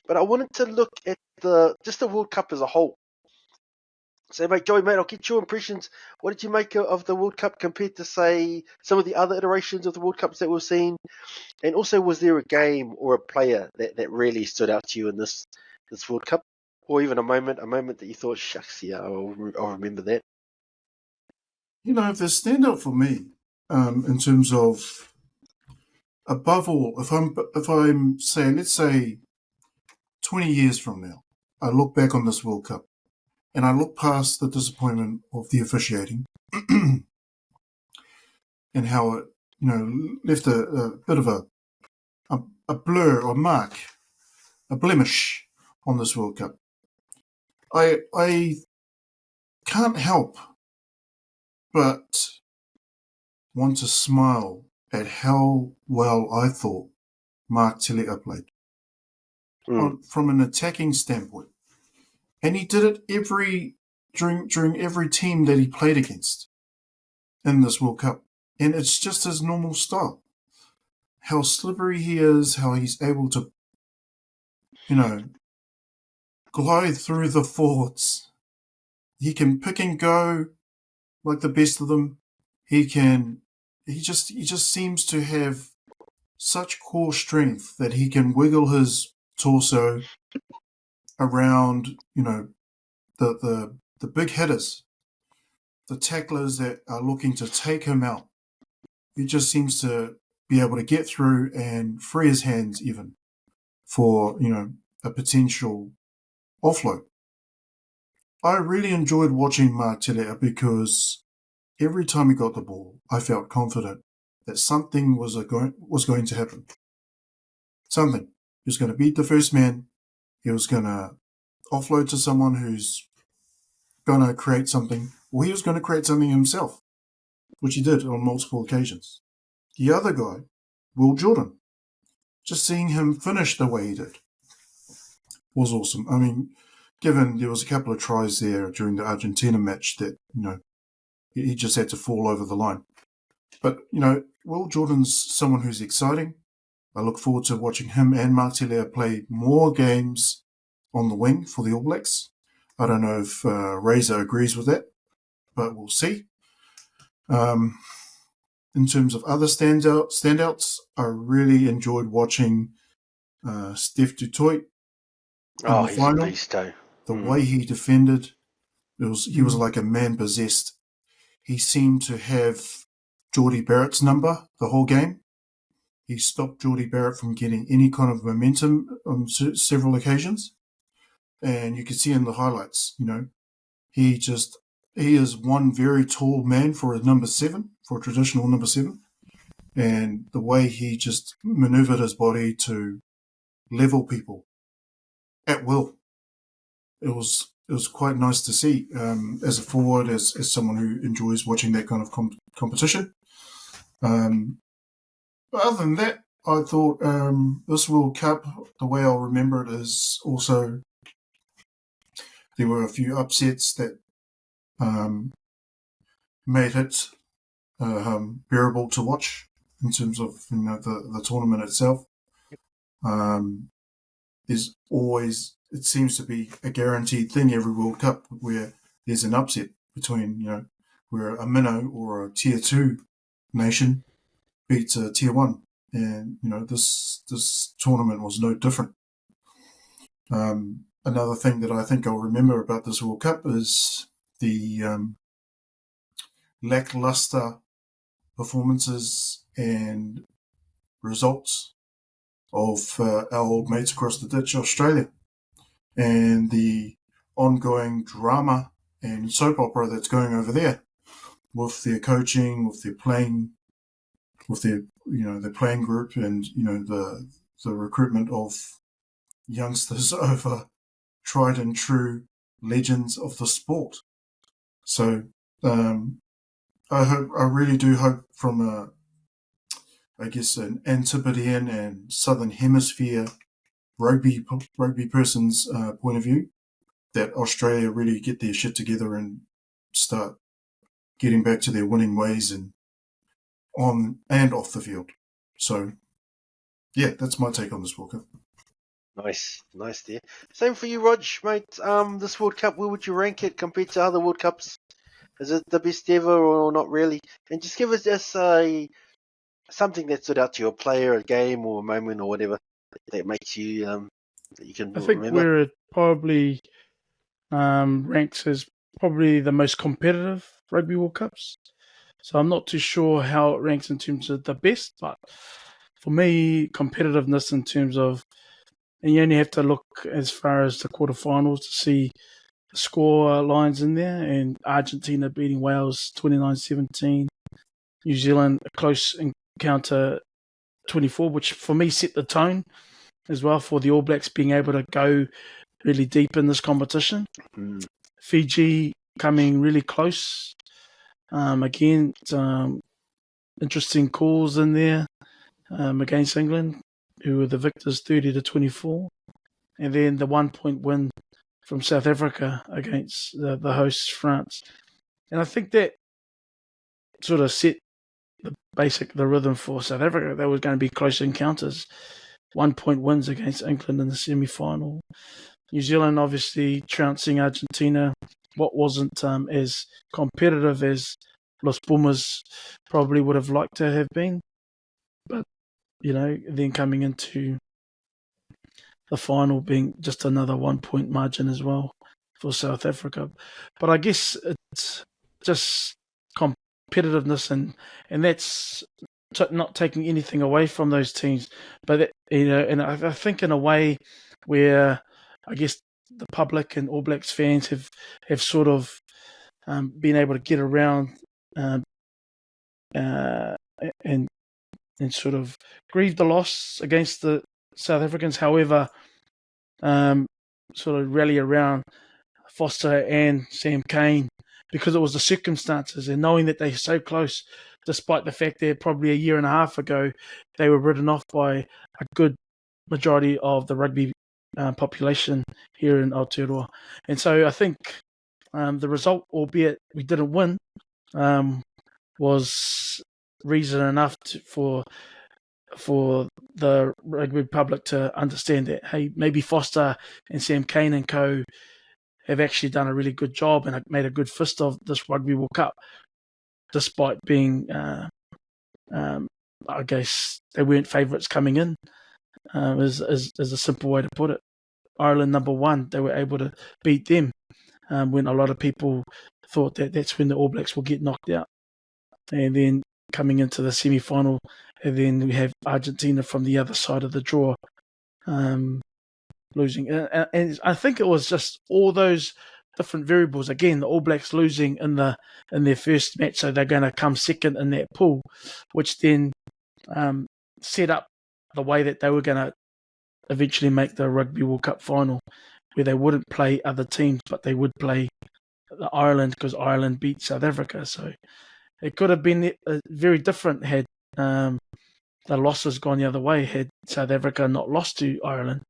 but I wanted to look at the World Cup as a whole. So, Joey, mate, I'll get your impressions. What did you make of the World Cup compared to, say, some of the other iterations of the World Cups that we've seen? And also, was there a game or a player that really stood out to you in this World Cup? Or even a moment that you thought, shucks, yeah, I'll remember that? The standout for me, in terms of, above all, if I'm saying, let's say 20 years from now, I look back on this World Cup and I look past the disappointment of the officiating and how it, left a bit of a blur or mark, a blemish on this World Cup. I can't help but want to smile at how well I thought Mark Telea played from an attacking standpoint. And he did it during every team that he played against in this World Cup. And it's just his normal style. How slippery he is, how he's able to, glide through the forwards. He can pick and go like the best of them. He just seems to have such core strength that he can wiggle his torso around, the big hitters, the tacklers that are looking to take him out. He just seems to be able to get through and free his hands even for, a potential offload. I really enjoyed watching Mark Telea because every time he got the ball, I felt confident that something was going to happen. Something. He was going to beat the first man. He was going to offload to someone who's going to create something. Or he was going to create something himself, which he did on multiple occasions. The other guy, Will Jordan, just seeing him finish the way he did was awesome. I mean, given there was a couple of tries there during the Argentina match that, he just had to fall over the line. But, Will Jordan's someone who's exciting. I look forward to watching him and Mark Telea play more games on the wing for the All Blacks. I don't know if Razor agrees with that, but we'll see. In terms of other standouts, I really enjoyed watching Steph du Toit in the final. He's a beast, though. The way he defended, he was like a man possessed. He seemed to have Jordie Barrett's number the whole game. He stopped Jordie Barrett from getting any kind of momentum on several occasions. And you can see in the highlights, he is one very tall man for a number 7, for a traditional number 7. And the way he just maneuvered his body to level people at will, it was quite nice to see as a forward, as someone who enjoys watching that kind of competition. But other than that, I thought this World Cup, the way I'll remember it is also there were a few upsets that made it bearable to watch in terms of the tournament itself. There's always, it seems to be a guaranteed thing every World Cup where there's an upset between, where a minnow or a tier 2 nation beats a tier 1. And, this tournament was no different. Another thing that I think I'll remember about this World Cup is the lackluster performances and results of our old mates across the ditch, Australia, and the ongoing drama and soap opera that's going over there with their coaching, with their playing, with their their playing group, and the recruitment of youngsters over tried and true legends of the sport. So I really do hope from an Antipodean and Southern Hemisphere rugby person's point of view, that Australia really get their shit together and start getting back to their winning ways and on and off the field. So, yeah, that's my take on this World Cup. Nice there. Same for you, Rog, mate. This World Cup, where would you rank it compared to other World Cups? Is it the best ever or not really? And just give us just something that stood out to you, a player, a game, or a moment, or whatever that makes you that you can I think remember. where it probably ranks as probably the most competitive Rugby World Cups. So I'm not too sure how it ranks in terms of the best, but for me, competitiveness in terms of, and you only have to look as far as the quarterfinals to see the score lines in there, and Argentina beating Wales 29-17, New Zealand a close encounter 24, which for me set the tone as well for the All Blacks being able to go really deep in this competition. Fiji coming really close. Again, interesting calls in there against England, who were the victors 30-24. And then the 1 point win from South Africa against the hosts, France. And I think that sort of set the rhythm for South Africa. There was going to be close encounters. 1 point wins against England in the semi-final. New Zealand obviously trouncing Argentina. What wasn't as competitive as Los Pumas probably would have liked to have been. But, then coming into the final being just another 1 point margin as well for South Africa. But I guess it's just competitiveness and that's not taking anything away from those teams. But, and I think in a way where I guess the public and All Blacks fans have sort of been able to get around and sort of grieve the loss against the South Africans. However, sort of rally around Foster and Sam Cane because it was the circumstances and knowing that they're so close, despite the fact that probably a year and a half ago they were written off by a good majority of the rugby population here in Aotearoa. And so I think the result, albeit we didn't win, was reason enough for the rugby public to understand that, hey, maybe Foster and Sam Cane and co have actually done a really good job and made a good fist of this Rugby World Cup, despite being, I guess, they weren't favourites coming in, is a simple way to put it. Ireland number one, they were able to beat them when a lot of people thought that that's when the All Blacks will get knocked out. And then coming into the semi-final, and then we have Argentina from the other side of the draw losing. And I think it was just all those different variables. Again, the All Blacks losing in their first match, so they're going to come second in that pool, which then set up the way that they were going to eventually make the Rugby World Cup final, where they wouldn't play other teams, but they would play Ireland because Ireland beat South Africa. So it could have been very different had the losses gone the other way, had South Africa not lost to Ireland,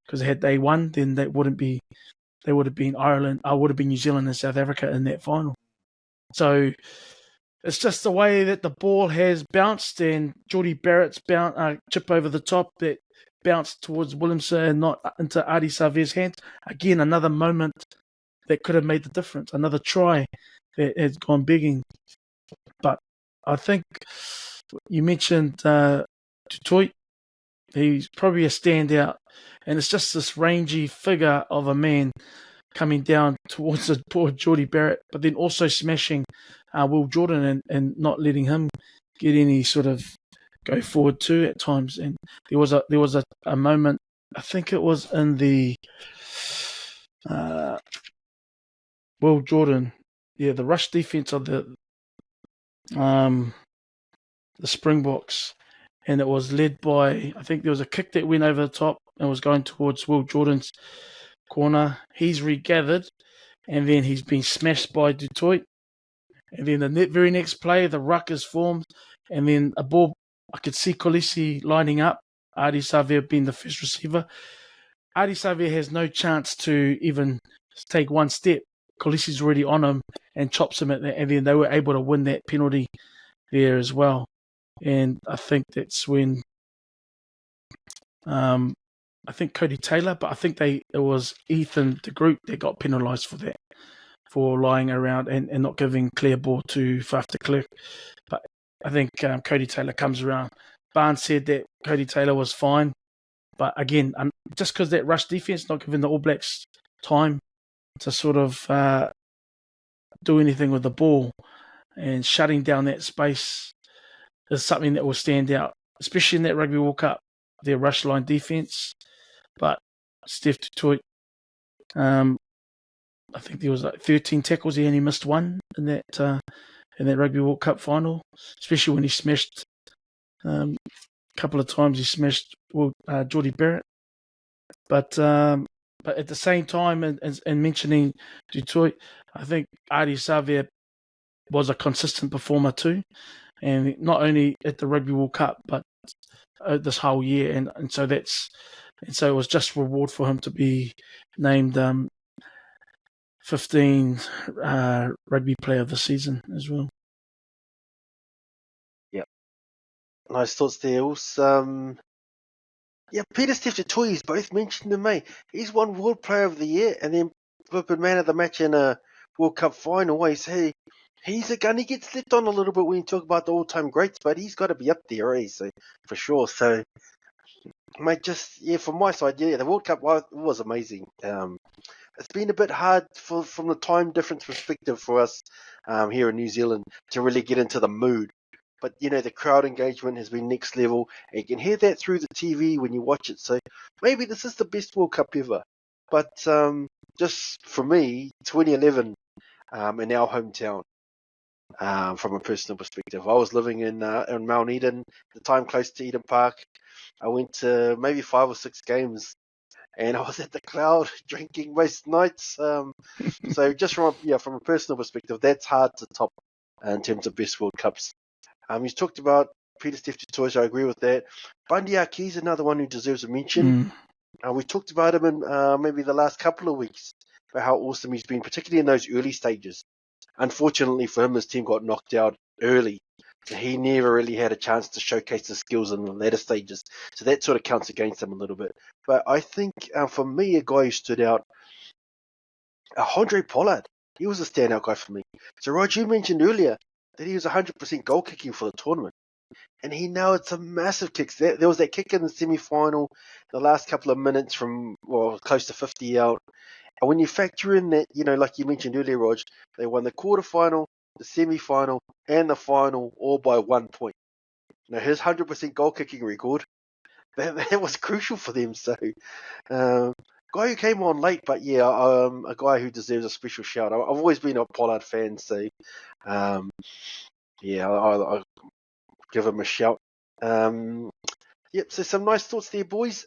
because had they won, then they would have been Ireland. I would have been New Zealand and South Africa in that final. So it's just the way that the ball has bounced, and Geordie Barrett's chip over the top that bounced towards Williamson and not into Ardie Savea's hands. Again, another moment that could have made the difference. Another try that has gone begging. But I think you mentioned Tutoit. He's probably a standout. And it's just this rangy figure of a man coming down towards the poor Geordie Barrett, but then also smashing Will Jordan and not letting him get any sort of go forward too at times. And there was a moment, I think it was in the Will Jordan, the rush defense of the Springboks, and it was led by, I think there was a kick that went over the top and was going towards Will Jordan's corner. He's regathered, and then he's been smashed by Dutoit. And then the very next play, the ruck is formed, and then a ball, I could see Kolisi lining up, Ardie Savea being the first receiver. Ardie Savea has no chance to even take one step. Kolisi's already on him and chops him at that, and then they were able to win that penalty there as well. And I think that's when I think Cody Taylor, but I think it was Ethan the group that got penalised for that, for lying around and not giving clear ball to Faf de Klerk. But I think Cody Taylor comes around. Barnes said that Cody Taylor was fine, but again, just because that rush defence, not giving the All Blacks time to sort of do anything with the ball and shutting down that space is something that will stand out, especially in that Rugby World Cup, their rush line defence. But Steph Tutoit, I think there was like 13 tackles. He only missed one in that Rugby World Cup final, especially when he smashed a couple of times. He smashed Geordie Barrett. But at the same time, and mentioning Detroit, I think Adi Savia was a consistent performer too, and not only at the Rugby World Cup, but this whole year, and so it was just reward for him to be named 15 Rugby Player of the Season as well. Yep, nice thoughts there. Also, Peter Steph Toys both mentioned to me. He's won World Player of the Year and then flipping Man of the Match in a World Cup final. He's a gun. He gets slept on a little bit when you talk about the all-time greats, but he's got to be up there, so for sure. So, mate, from my side, the World Cup was amazing. It's been a bit hard from the time difference perspective for us here in New Zealand to really get into the mood. But, the crowd engagement has been next level. And you can hear that through the TV when you watch it. So maybe this is the best World Cup ever. But just for me, 2011 in our hometown, from a personal perspective, I was living in Mount Eden, at the time close to Eden Park. I went to maybe 5 or 6 games. And I was at the Cloud drinking most nights. So just from a personal perspective, that's hard to top in terms of best World Cups. He's talked about Peter Steph Toys. I agree with that. Bundy Aki's another one who deserves a mention. We talked about him in maybe the last couple of weeks, about how awesome he's been, particularly in those early stages. Unfortunately for him, his team got knocked out early. So he never really had a chance to showcase his skills in the later stages. So that sort of counts against him a little bit. But I think, for me, a guy who stood out, Andre Pollard. He was a standout guy for me. So, Rod, you mentioned earlier that he was 100% goal kicking for the tournament. And he nailed some massive kicks. There was that kick in the semi-final, the last couple of minutes from, close to 50 out. And when you factor in that, like you mentioned earlier, Rog, they won the quarterfinal, the semi-final, and the final all by 1 point. Now, his 100% goal kicking record, that was crucial for them. So, guy who came on late, but a guy who deserves a special shout. I've always been a Pollard fan, so I'll give him a shout. So some nice thoughts there, boys.